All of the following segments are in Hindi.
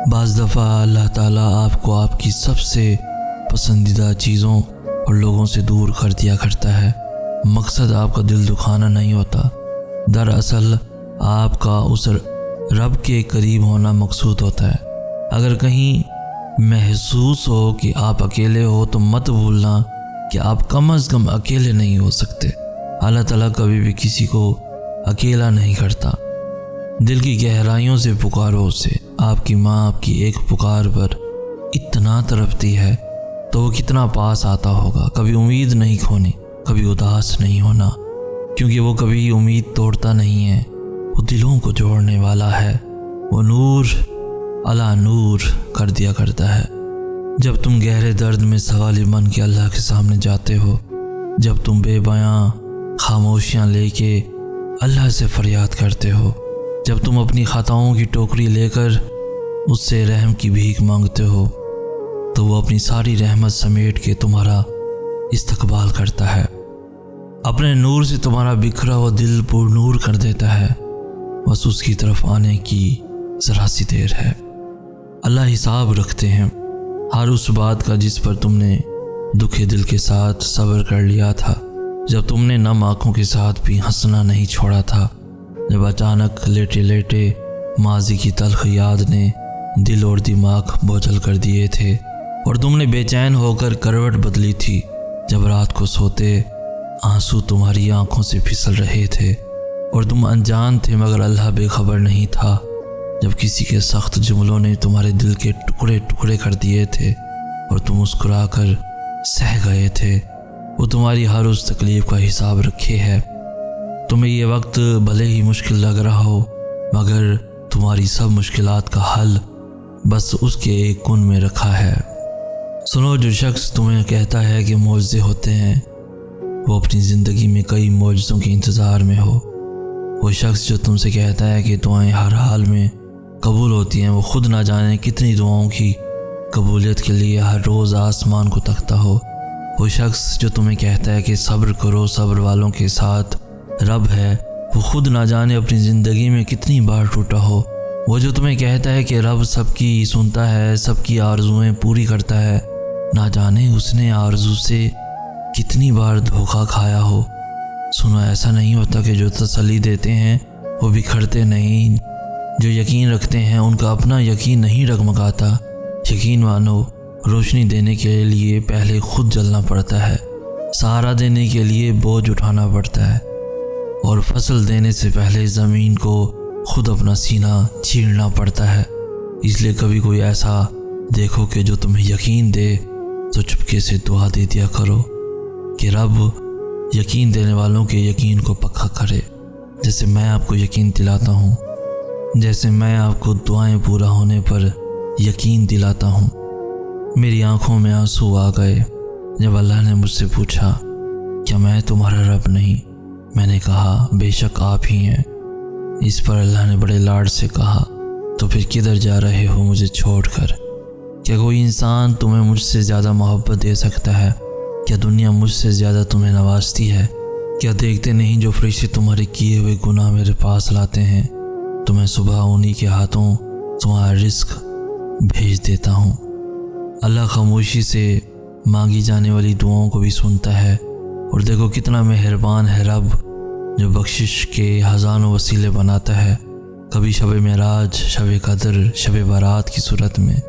बाज़ दफ़ा अल्लाह ताला आपको आपकी सबसे पसंदीदा चीज़ों और लोगों से दूर कर दिया करता है। मकसद आपका दिल दुखाना नहीं होता, दरअसल आपका उस रब के करीब होना मकसूद होता है। अगर कहीं महसूस हो कि आप अकेले हो तो मत भूलना कि आप कम अज़ कम अकेले नहीं हो सकते। अल्लाह ताला कभी भी किसी को अकेला नहीं करता। दिल की गहराइयों से पुकारो उसे। आपकी माँ आपकी एक पुकार पर इतना तड़पती है तो वो कितना पास आता होगा। कभी उम्मीद नहीं खोनी, कभी उदास नहीं होना, क्योंकि वो कभी उम्मीद तोड़ता नहीं है, वो दिलों को जोड़ने वाला है। वो नूर अला नूर कर दिया करता है। जब तुम गहरे दर्द में सवाली मन के अल्लाह के सामने जाते हो, जब तुम बेबयां खामोशियाँ लेके अल्लाह से फरियाद करते हो, जब तुम अपनी खताओं की टोकरी लेकर उससे रहम की भीख मांगते हो, तो वो अपनी सारी रहमत समेट के तुम्हारा इस्तकबाल करता है। अपने नूर से तुम्हारा बिखरा हुआ दिल पुरनूर कर देता है। बस उसकी तरफ आने की ज़रा सी देर है। अल्लाह हिसाब रखते हैं हर उस बात का जिस पर तुमने दुखे दिल के साथ सब्र कर लिया था, जब तुमने नम आँखों के साथ भी हंसना नहीं छोड़ा था, जब अचानक लेटे लेटे माजी की तल्ख याद ने दिल और दिमाग बोझल कर दिए थे और तुमने बेचैन होकर करवट बदली थी, जब रात को सोते आंसू तुम्हारी आंखों से फिसल रहे थे और तुम अनजान थे मगर अल्लाह बेखबर नहीं था, जब किसी के सख्त जुमलों ने तुम्हारे दिल के टुकड़े टुकड़े कर दिए थे और तुम मुस्कुरा कर सह गए थे। वो तुम्हारी हर उस तकलीफ़ का हिसाब रखे है। तुम्हें ये वक्त भले ही मुश्किल लग रहा हो, मगर तुम्हारी सब मुश्किलात का हल बस उसके एक कुन में रखा है। सुनो, जो शख्स तुम्हें कहता है कि मौजज़े होते हैं, वो अपनी ज़िंदगी में कई मौजज़ों के इंतज़ार में हो। वो शख्स जो तुमसे कहता है कि दुआएं हर हाल में कबूल होती हैं, वो खुद ना जाने कितनी दुआओं की कबूलियत के लिए हर रोज़ आसमान को तकता हो। वो शख्स जो तुम्हें कहता है कि सब्र करो, सब्र वालों के साथ रब है, वो खुद ना जाने अपनी ज़िंदगी में कितनी बार टूटा हो। वो जो तुम्हें कहता है कि रब सबकी सुनता है, सबकी आरज़ुएं पूरी करता है, ना जाने उसने आरज़ू से कितनी बार धोखा खाया हो। सुनो, ऐसा नहीं होता कि जो तसल्ली देते हैं वो बिखरते नहीं, जो यकीन रखते हैं उनका अपना यकीन नहीं डगमगाता। यकीन मानो, रोशनी देने के लिए पहले खुद जलना पड़ता है, सहारा देने के लिए बोझ उठाना पड़ता है, और फसल देने से पहले ज़मीन को खुद अपना सीना चीरना पड़ता है। इसलिए कभी कोई ऐसा देखो कि जो तुम्हें यकीन दे तो चुपके से दुआ दे दिया करो कि रब यकीन देने वालों के यकीन को पक्का करे, जैसे मैं आपको यकीन दिलाता हूँ, जैसे मैं आपको दुआएं पूरा होने पर यकीन दिलाता हूँ। मेरी आंखों में आंसू आ गए जब अल्लाह ने मुझसे पूछा, क्या मैं तुम्हारा रब नहीं? मैंने कहा, बेशक आप ही हैं। इस पर अल्लाह ने बड़े लाड से कहा, तो फिर किधर जा रहे हो मुझे छोड़कर? क्या कोई इंसान तुम्हें मुझसे ज़्यादा मोहब्बत दे सकता है? क्या दुनिया मुझसे ज़्यादा तुम्हें नवाजती है? क्या देखते नहीं जो फरिश्ते तुम्हारे किए हुए गुनाह मेरे पास लाते हैं, तो मैं सुबह उन्हीं के हाथों तुम्हारा रिस्क भेज देता हूँ। अल्लाह खामोशी से मांगी जाने वाली दुआओं को भी सुनता है। और देखो कितना मेहरबान है रब, जो बख्शिश के हज़ारों वसीले बनाता है, कभी शब मेराज, शब कदर, शब बारात की सूरत में।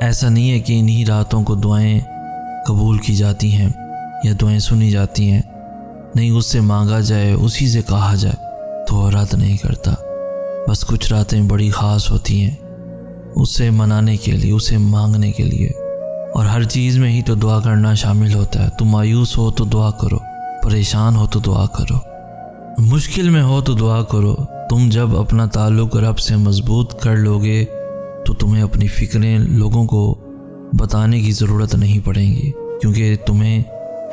ऐसा नहीं है कि इन्हीं रातों को दुआएं कबूल की जाती हैं या दुआएं सुनी जाती हैं। नहीं, उससे मांगा जाए, उसी से कहा जाए तो वो रद्द नहीं करता। बस कुछ रातें बड़ी ख़ास होती हैं उससे मनाने के लिए, उसे मांगने के लिए, और हर चीज़ में ही तो दुआ करना शामिल होता है। तुम मायूस हो तो दुआ करो, परेशान हो तो दुआ करो, मुश्किल में हो तो दुआ करो। तुम जब अपना ताल्लुक़ रब से मजबूत कर लोगे तो तुम्हें अपनी फ़िक्रें लोगों को बताने की ज़रूरत नहीं पड़ेगी, क्योंकि तुम्हें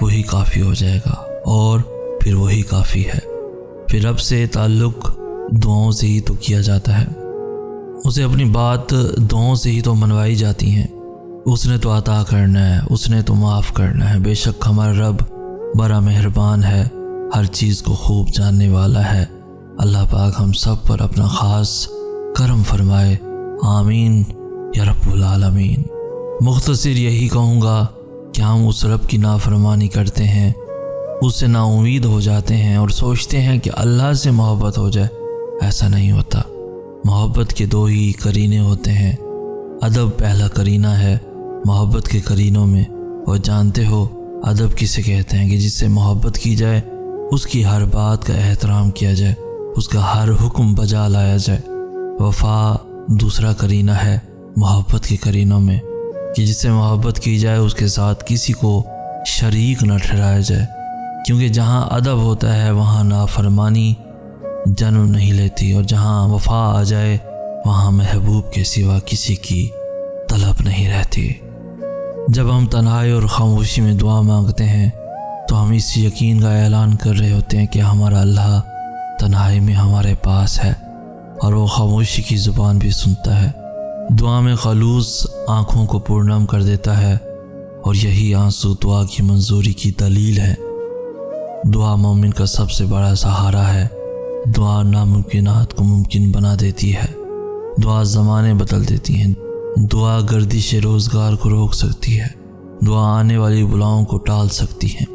वही काफ़ी हो जाएगा और फिर वही काफ़ी है। फिर रब से ताल्लुक़ दुआओं से ही तो किया जाता है, उसे अपनी बात दुआओं से ही तो मनवाई जाती हैं। उसने तो अता करना है, उसने तो माफ़ करना है। बेशक हमारा रब बड़ा मेहरबान है, हर चीज़ को खूब जानने वाला है। अल्लाह पाक हम सब पर अपना ख़ास करम फरमाए। आमीन या रब्बुल आलमीन। मुख्तसर यही कहूँगा कि हम उस रब की नाफरमानी करते हैं, उससे नाउम्मीद हो जाते हैं और सोचते हैं कि अल्लाह से मोहब्बत हो जाए। ऐसा नहीं होता। मोहब्बत के दो ही करीने होते हैं। अदब पहला करीना है मोहब्बत के करीनों में। और जानते हो अदब किसे कहते हैं? कि जिससे मोहब्बत की जाए, उसकी हर बात का एहतराम किया जाए, उसका हर हुक्म बजा लाया जाए। वफ़ा दूसरा करीना है मोहब्बत के करीनों में, कि जिससे मोहब्बत की जाए उसके साथ किसी को शरीक न ठहराया जाए। क्योंकि जहाँ अदब होता है वहाँ नाफरमानी जन्म नहीं लेती, और जहाँ वफ़ा आ जाए वहाँ महबूब के सिवा किसी की तलब नहीं रहती। जब हम तन्हाई और खामोशी में दुआ मांगते हैं तो हम इस यकीन का ऐलान कर रहे होते हैं कि हमारा अल्लाह तन्हाई में हमारे पास है और वो खामोशी की ज़ुबान भी सुनता है। दुआ में खलूस आँखों को पुरनम कर देता है और यही आंसू दुआ की मंजूरी की दलील है। दुआ मोमिन का सबसे बड़ा सहारा है। दुआ नामुमकिनात को मुमकिन बना देती है। दुआ ज़माने बदल देती हैं। दुआ गर्दिश रोज़गार को रोक सकती है। दुआ आने वाली बुलाओं को टाल सकती है।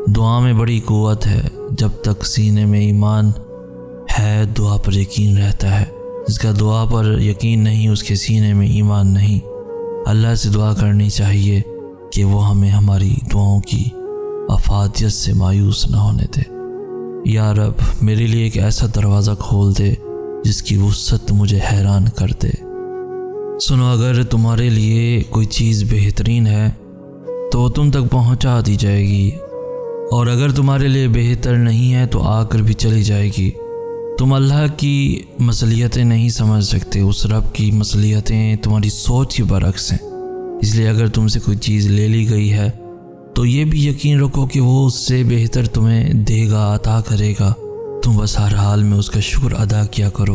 दुआ में बड़ी क़ुव्वत है। जब तक सीने में ईमान है दुआ पर यकीन रहता है। जिसका दुआ पर यकीन नहीं उसके सीने में ईमान नहीं। अल्लाह से दुआ करनी चाहिए कि वो हमें हमारी दुआओं की अफादियत से मायूस न होने दे। या रब, मेरे लिए एक ऐसा दरवाज़ा खोल दे जिसकी वुसअत मुझे हैरान कर दे। सुनो, अगर तुम्हारे लिए कोई चीज़ बेहतरीन है तो तुम तक पहुंचा दी जाएगी, और अगर तुम्हारे लिए बेहतर नहीं है तो आकर भी चली जाएगी। तुम अल्लाह की मसलियतें नहीं समझ सकते। उस रब की मसलियतें तुम्हारी सोच के बरक्स हैं। इसलिए अगर तुमसे कोई चीज़ ले ली गई है तो ये भी यकीन रखो कि वो उससे बेहतर तुम्हें देगा, अता करेगा। तुम बस हर हाल में उसका शुक्र अदा किया करो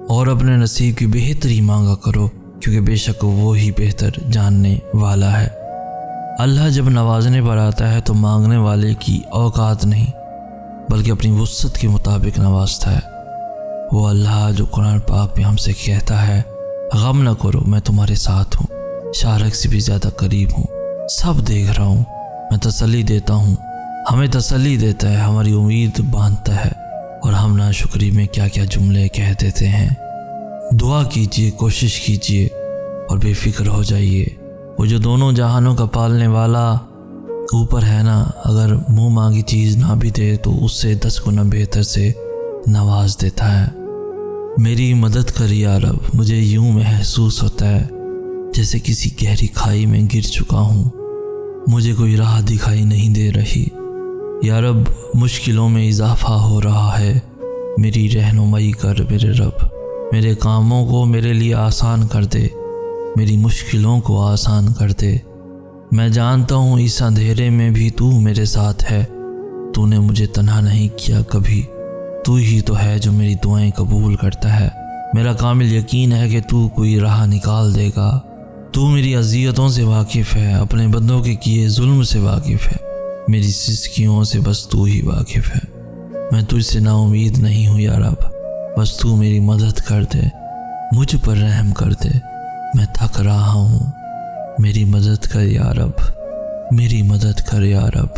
और अपने नसीब की बेहतरी मांगा करो, क्योंकि बेशक वो ही बेहतर जानने वाला है। अल्लाह जब नवाजने पर आता है तो मांगने वाले की औकात नहीं बल्कि अपनी वुसअत के मुताबिक नवाजता है। वो अल्लाह जो कुरान पाक में हमसे कहता है, गम न करो, मैं तुम्हारे साथ हूँ, शारक से भी ज़्यादा करीब हूँ, सब देख रहा हूँ, मैं तसल्ली देता हूँ। हमें तसल्ली देता है, हमारी उम्मीद बांधता है, और हम नाशुक्री में क्या क्या जुमले कह देते हैं। दुआ कीजिए, कोशिश कीजिए और बेफिक्र हो जाइए। वो जो दोनों जहानों का पालने वाला ऊपर है ना, अगर मुंह मांगी चीज़ ना भी दे तो उससे 10 गुना बेहतर से नवाज देता है। मेरी मदद कर या रब, मुझे यूं महसूस होता है जैसे किसी गहरी खाई में गिर चुका हूँ। मुझे कोई राह दिखाई नहीं दे रही। या रब, मुश्किलों में इजाफा हो रहा है, मेरी रहनुमाई कर मेरे रब। मेरे कामों को मेरे लिए आसान कर दे, मेरी मुश्किलों को आसान कर दे। मैं जानता हूँ इस अंधेरे में भी तू मेरे साथ है। तूने मुझे तन्हा नहीं किया कभी। तू ही तो है जो मेरी दुआएं कबूल करता है। मेरा कामिल यकीन है कि तू कोई राह निकाल देगा। तू मेरी अज़ियतों से वाकिफ़ है, अपने बंदों के किए जुल्म से वाकिफ़ है, मेरी सिसकियों से बस तू ही वाकिफ़ है। मैं तुझसे नाउम्मीद नहीं हूँ या रब, बस तू मेरी मदद कर दे, मुझ पर रहम कर दे। मैं थक रहा हूँ, मेरी मदद कर या रब, मेरी मदद कर या रब।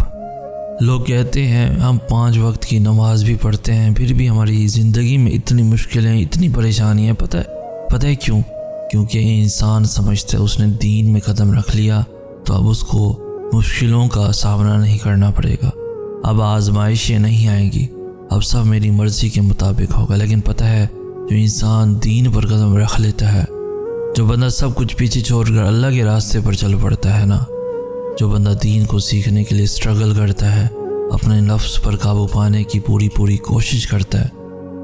लोग कहते हैं हम 5 वक्त की नमाज भी पढ़ते हैं, फिर भी हमारी ज़िंदगी में इतनी मुश्किलें, इतनी परेशानियाँ। पता है क्यों? क्योंकि इंसान समझता है उसने दीन में कदम रख लिया तो अब उसको मुश्किलों का सामना नहीं करना पड़ेगा, अब आजमाइशें नहीं आएंगी, अब सब मेरी मर्ज़ी के मुताबिक होगा। लेकिन पता है, जो इंसान दीन पर कदम रख लेता है, जो बंदा सब कुछ पीछे छोड़कर अल्लाह के रास्ते पर चल पड़ता है ना, जो बंदा दीन को सीखने के लिए स्ट्रगल करता है, अपने नफ्स पर काबू पाने की पूरी कोशिश करता है,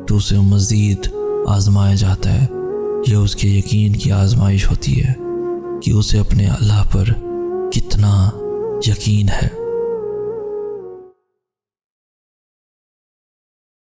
तो उसे मज़ीद आजमाया जाता है। यह उसके यकीन की आजमाइश होती है कि उसे अपने अल्लाह पर कितना यकीन है।